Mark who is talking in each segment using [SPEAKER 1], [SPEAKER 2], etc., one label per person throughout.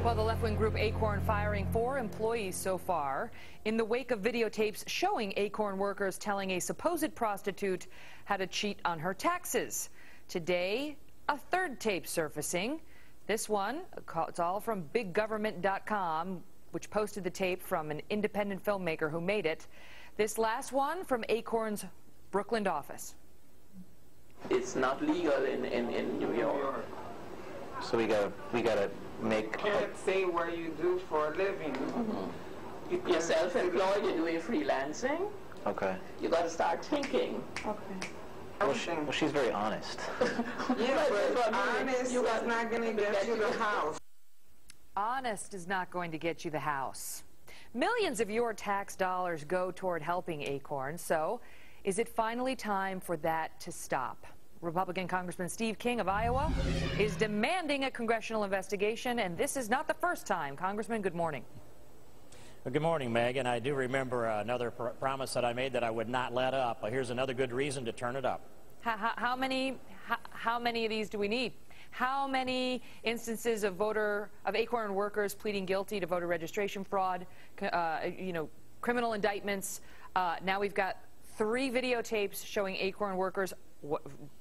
[SPEAKER 1] Well, the left-wing group ACORN firing 4 employees so far in the wake of videotapes showing ACORN workers telling a supposed prostitute how to cheat on her taxes. Today, a third tape surfacing. This one, it's all from BigGovernment.com, which posted the tape from an independent filmmaker who made it. This last one from ACORN's Brooklyn office.
[SPEAKER 2] It's not legal in New York.
[SPEAKER 3] So we gotta make.
[SPEAKER 4] You can't say what you do for a living.
[SPEAKER 2] Mm-hmm. You're self-employed. You're doing freelancing.
[SPEAKER 3] Okay.
[SPEAKER 2] You got to start thinking.
[SPEAKER 4] Okay.
[SPEAKER 3] Well, she's very honest.
[SPEAKER 4] Yeah, but honest is not going to get you the house.
[SPEAKER 1] Honest is not going to get you the house. Millions of your tax dollars go toward helping ACORN, so is it finally time for that to stop? Republican Congressman Steve King of Iowa is demanding a congressional investigation, and this is not the first time. Congressman, good morning.
[SPEAKER 5] Well, good morning, Megan. I do remember another promise that I made that I would not let up. Here's another good reason to turn it up.
[SPEAKER 1] How many of these do we need? How many instances of ACORN workers pleading guilty to voter registration fraud, criminal indictments? Now we've got 3 videotapes showing ACORN workers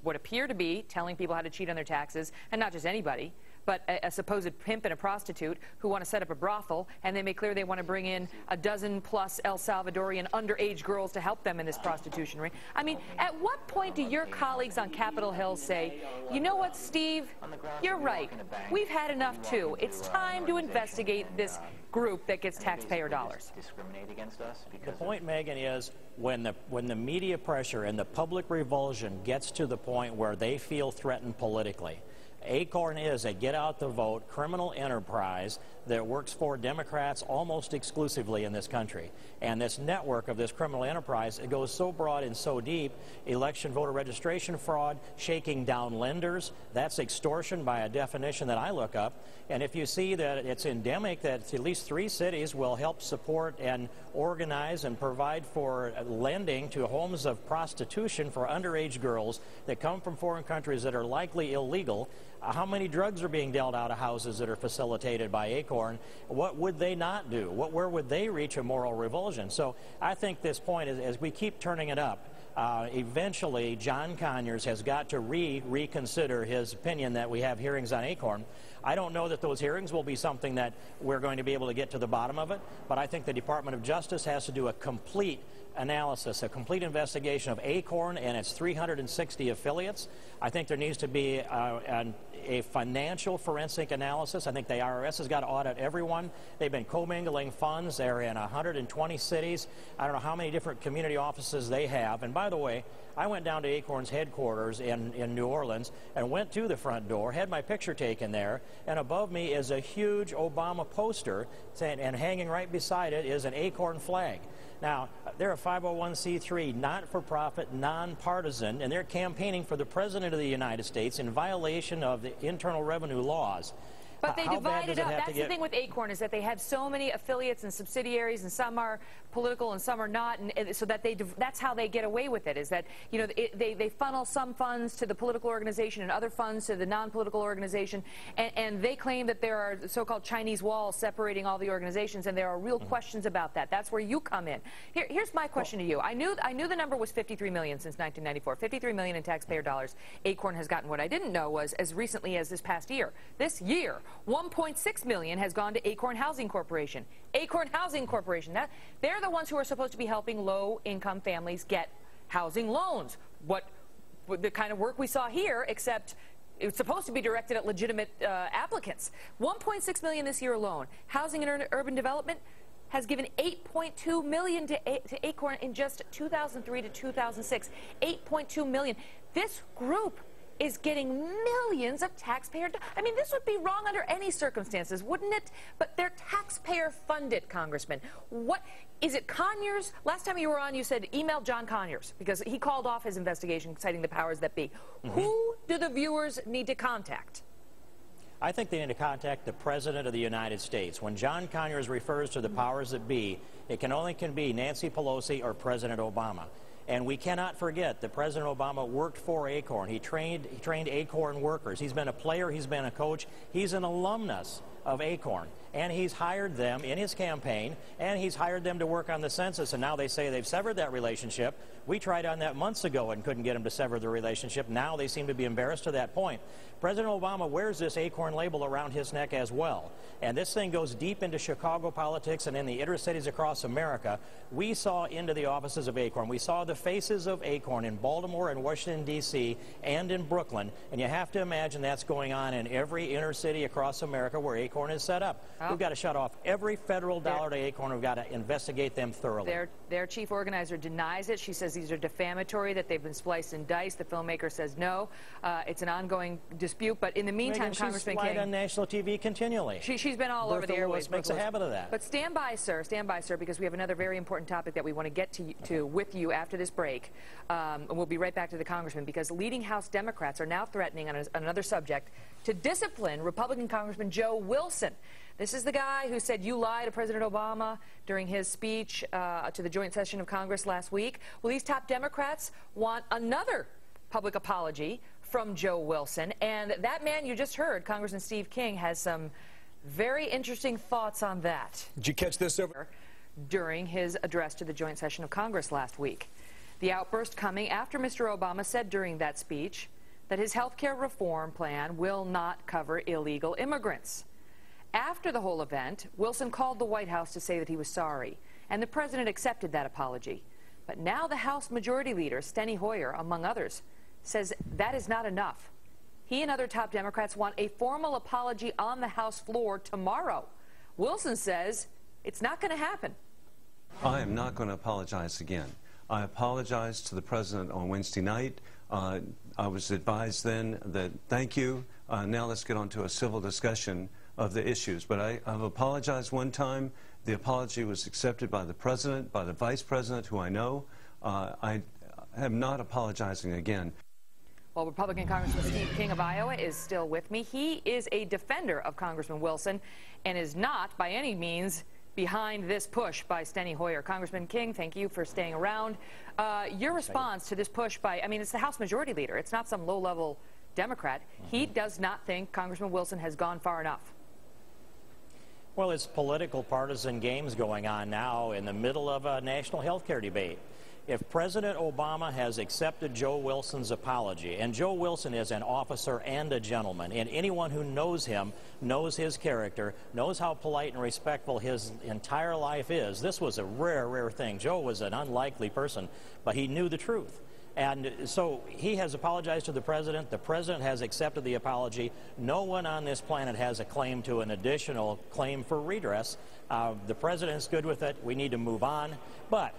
[SPEAKER 1] what appear to be telling people how to cheat on their taxes, and not just anybody, but a supposed pimp and a prostitute who want to set up a brothel, and they make clear they want to bring in a dozen-plus El Salvadorian underage girls to help them in this prostitution ring. I mean, at what point do your colleagues on Capitol Hill say, you know what, Steve, you're right, we've had enough too. It's time to investigate this group that gets taxpayer dollars.
[SPEAKER 5] The point, Megan, is when the media pressure and the public revulsion gets to the point where they feel threatened politically, ACORN is a get-out-the-vote criminal enterprise that works for Democrats almost exclusively in this country. And this network of this criminal enterprise, it goes so broad and so deep: election voter registration fraud, shaking down lenders, that's extortion by a definition that I look up. And if you see that it's endemic, that at least 3 cities will help support and organize and provide for lending to homes of prostitution for underage girls that come from foreign countries that are likely illegal. How many drugs are being dealt out of houses that are facilitated by ACORN? What would they not do? Where would they reach a moral revulsion? So I think this point is, as we keep turning it up, eventually John Conyers has got to reconsider his opinion that we have hearings on ACORN. I don't know that those hearings will be something that we're going to be able to get to the bottom of it, but I think the Department of Justice has to do a complete analysis, a complete investigation of ACORN and its 360 affiliates. I think there needs to be a financial forensic analysis. I think the IRS has got to audit everyone. They've been commingling funds. They're in 120 cities. I don't know how many different community offices they have. And by the way, I went down to ACORN's headquarters in New Orleans and went to the front door, had my picture taken there, and above me is a huge Obama poster, and hanging right beside it is an ACORN flag. Now, they're a 501c3, not-for-profit, nonpartisan, and they're campaigning for the President of the United States in violation of the Internal Revenue laws.
[SPEAKER 1] But they divide it up. That's the thing with ACORN, is that they have so many affiliates and subsidiaries, and some are political and some are not, and so that that's how they get away with it, is that, you know, they funnel some funds to the political organization and other funds to the non-political organization, and they claim that there are so-called Chinese walls separating all the organizations, and there are real questions about that. That's where you come in. Here's my question to you. I knew the number was 53 million since 1994, 53 million in taxpayer dollars ACORN has gotten. What I didn't know was, as recently as this past year, 1.6 million has gone to ACORN Housing Corporation. ACORN Housing Corporation, they're the ones who are supposed to be helping low-income families get housing loans. What the kind of work we saw here, except it's supposed to be directed at legitimate applicants. 1.6 million this year alone. Housing and Urban Development has given 8.2 million to ACORN in just 2003 to 2006. 8.2 million. This group is getting millions of taxpayer dollars. I mean, this would be wrong under any circumstances, wouldn't it? But they're taxpayer funded, Congressman. What is it? Conyers? Last time you were on, you said email John Conyers because he called off his investigation, citing the powers that be. Who do the viewers need to contact?
[SPEAKER 5] I think they need to contact the President of the United States. When John Conyers refers to the powers that be, it can only be Nancy Pelosi or President Obama. And we cannot forget that President Obama worked for ACORN. He trained ACORN workers. He's been a player. He's been a coach. He's an alumnus of ACORN. And he's hired them in his campaign, and he's hired them to work on the census, and now they say they've severed that relationship. We tried on that months ago and couldn't get them to sever the relationship. Now they seem to be embarrassed to that point. President Obama wears this ACORN label around his neck as well. And this thing goes deep into Chicago politics and in the inner cities across America. We saw into the offices of ACORN. We saw the faces of ACORN in Baltimore and Washington, D.C., and in Brooklyn. And you have to imagine that's going on in every inner city across America where ACORN is set up. Oh. We've got to shut off every federal dollar to ACORN. We've got to investigate them thoroughly.
[SPEAKER 1] Their chief organizer denies it. She says these are defamatory, that they've been spliced and diced. The filmmaker says no. It's an ongoing dispute. But in the meantime, Congressman King...
[SPEAKER 5] She's on national TV continually.
[SPEAKER 1] She's been all over the airwaves.
[SPEAKER 5] Makes a habit of that.
[SPEAKER 1] But stand by, sir, because we have another very important topic that we want to get to with you after this break. And we'll be right back to the Congressman, because leading House Democrats are now threatening on another subject to discipline Republican Congressman Joe Wilson. This is the guy who said you lie to President Obama during his speech to the joint session of Congress last week. Well, these top Democrats want another public apology from Joe Wilson. And that man you just heard, Congressman Steve King, has some very interesting thoughts on that.
[SPEAKER 6] Did you catch this over?
[SPEAKER 1] During his address to the joint session of Congress last week. The outburst coming after Mr. Obama said during that speech that his health care reform plan will not cover illegal immigrants. After the whole event, Wilson called the White House to say that he was sorry, and the president accepted that apology. But now the House Majority Leader, Steny Hoyer, among others, says that is not enough. He and other top Democrats want a formal apology on the House floor tomorrow. Wilson says it's not going to happen.
[SPEAKER 7] I am not going to apologize again. I apologized to the president on Wednesday night. I was advised then that thank you. Now let's get on to a civil discussion of the issues. But I've apologized one time. The apology was accepted by the president, by the vice president, who I know. I am not apologizing again.
[SPEAKER 1] Well, Republican Congressman Steve King of Iowa is still with me. He is a defender of Congressman Wilson and is not, by any means, behind this push by Steny Hoyer. Congressman King, thank you for staying around. Your response to this push by, I mean, it's the House Majority Leader. It's not some low-level Democrat. He does not think Congressman Wilson has gone far enough.
[SPEAKER 5] Well, it's political partisan games going on now in the middle of a national health care debate. If President Obama has accepted Joe Wilson's apology, and Joe Wilson is an officer and a gentleman, and anyone who knows him knows his character, knows how polite and respectful his entire life is. This was a rare, rare thing. Joe was an unlikely person, but he knew the truth. And so he has apologized to the president. The president has accepted the apology. No one on this planet has a claim to an additional claim for redress. The president's good with it. We need to move on. But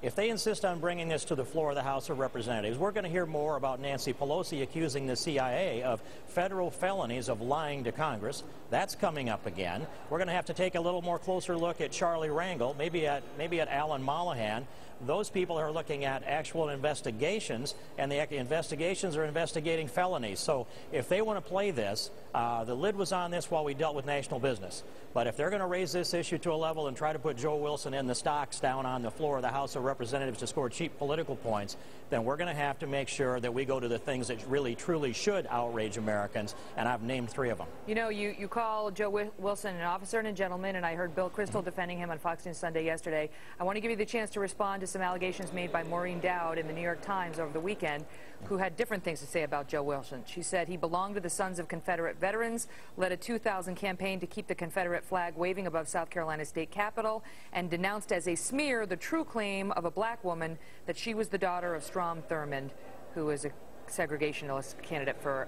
[SPEAKER 5] if they insist on bringing this to the floor of the House of Representatives, we're going to hear more about Nancy Pelosi accusing the CIA of federal felonies of lying to Congress. That's coming up again. We're going to have to take a little more closer look at Charlie Rangel, maybe at Alan Mollahan. Those people are looking at actual investigations, and the investigations are investigating felonies. So if they want to play this, the lid was on this while we dealt with national business. But if they're going to raise this issue to a level and try to put Joe Wilson in the stocks down on the floor of the House of Representatives to score cheap political points, then we're going to have to make sure that we go to the things that really, truly should outrage Americans, and I've named 3 of them.
[SPEAKER 1] You know, you call Joe Wilson an officer and a gentleman, and I heard Bill Kristol defending him on Fox News Sunday yesterday. I want to give you the chance to respond to some allegations made by Maureen Dowd in the New York Times over the weekend, who had different things to say about Joe Wilson. She said he belonged to the Sons of Confederate Veterans, led a 2000 campaign to keep the Confederate flag waving above South Carolina's state capitol, and denounced as a smear the true claim of a black woman that she was the daughter of Strom Thurmond, who was a segregationist candidate for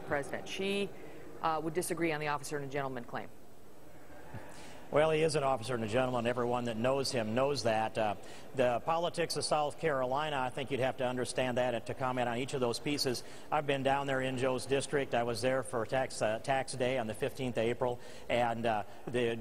[SPEAKER 1] president. She would disagree on the officer and a gentleman claim.
[SPEAKER 5] Well, he is an officer and a gentleman. Everyone that knows him knows that. The politics of South Carolina, I think you'd have to understand that and to comment on each of those pieces. I've been down there in Joe's district. I was there for tax day on the 15th of April. And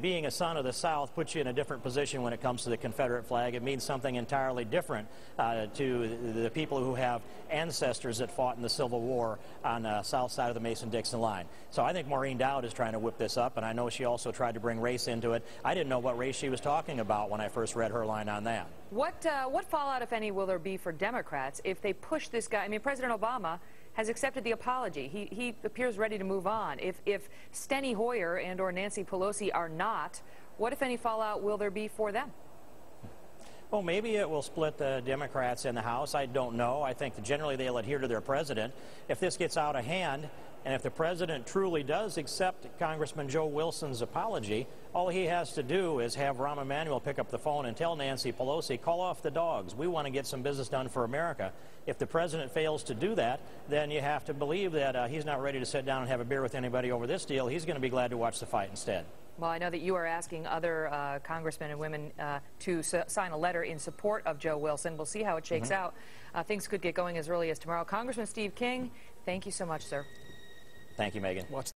[SPEAKER 5] being a son of the South puts you in a different position when it comes to the Confederate flag. It means something entirely different to the people who have ancestors that fought in the Civil War on the south side of the Mason-Dixon line. So I think Maureen Dowd is trying to whip this up, and I know she also tried to bring race into it. I didn't know what race she was talking about when I first read her line on that.
[SPEAKER 1] What fallout, if any, will there be for Democrats if they push this guy? I mean, President Obama has accepted the apology. He appears ready to move on. If Steny Hoyer and or Nancy Pelosi are not, what, if any, fallout will there be for them?
[SPEAKER 5] Well, maybe it will split the Democrats in the House. I don't know. I think that generally they'll adhere to their president. If this gets out of hand, and if the president truly does accept Congressman Joe Wilson's apology, all he has to do is have Rahm Emanuel pick up the phone and tell Nancy Pelosi, call off the dogs. We want to get some business done for America. If the president fails to do that, then you have to believe that he's not ready to sit down and have a beer with anybody over this deal. He's going to be glad to watch the fight instead.
[SPEAKER 1] Well, I know that you are asking other congressmen and women to sign a letter in support of Joe Wilson. We'll see how it shakes out. Things could get going as early as tomorrow. Congressman Steve King, thank you so much, sir.
[SPEAKER 5] Thank you, Megan.